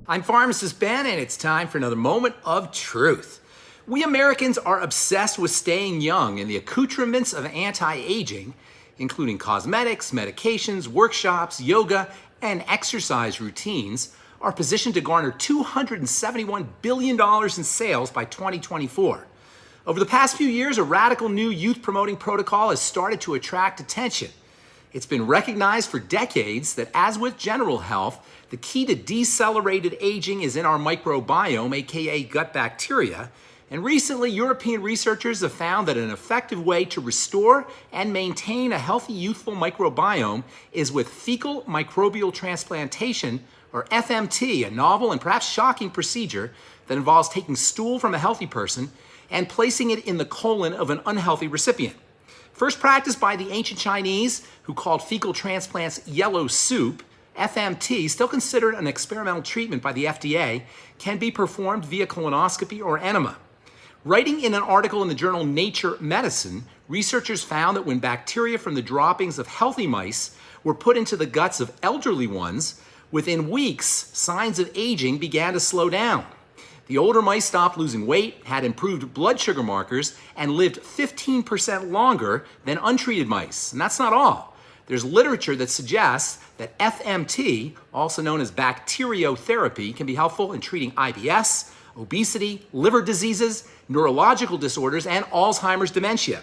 I'm Pharmacist Ben, and it's time for another moment of truth. We Americans are obsessed with staying young, and the accoutrements of anti-aging, including cosmetics, medications, workshops, yoga, and exercise routines, are positioned to garner $271 billion in sales by 2024. Over the past few years, a radical new youth-promoting protocol has started to attract attention. It's been recognized for decades that, as with general health, the key to decelerated aging is in our microbiome, aka gut bacteria, and recently European researchers have found that an effective way to restore and maintain a healthy youthful microbiome is with fecal microbial transplantation, or FMT, a novel and perhaps shocking procedure that involves taking stool from a healthy person and placing it in the colon of an unhealthy recipient. First practiced by the ancient Chinese, who called fecal transplants yellow soup, FMT, still considered an experimental treatment by the FDA, can be performed via colonoscopy or enema. Writing in an article in the journal Nature Medicine, researchers found that when bacteria from the droppings of healthy mice were put into the guts of elderly ones, within weeks, signs of aging began to slow down. The older mice stopped losing weight, had improved blood sugar markers, and lived 15% longer than untreated mice. And that's not all. There's literature that suggests that FMT, also known as bacteriotherapy, can be helpful in treating IBS, obesity, liver diseases, neurological disorders, and Alzheimer's dementia.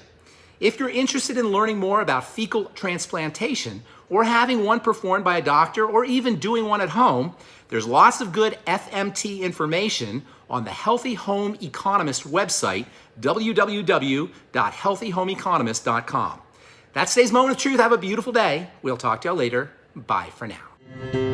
If you're interested in learning more about fecal transplantation or having one performed by a doctor or even doing one at home, there's lots of good FMT information on the Healthy Home Economist website, www.healthyhomeeconomist.com. That's today's moment of truth. Have a beautiful day. We'll talk to you later. Bye for now.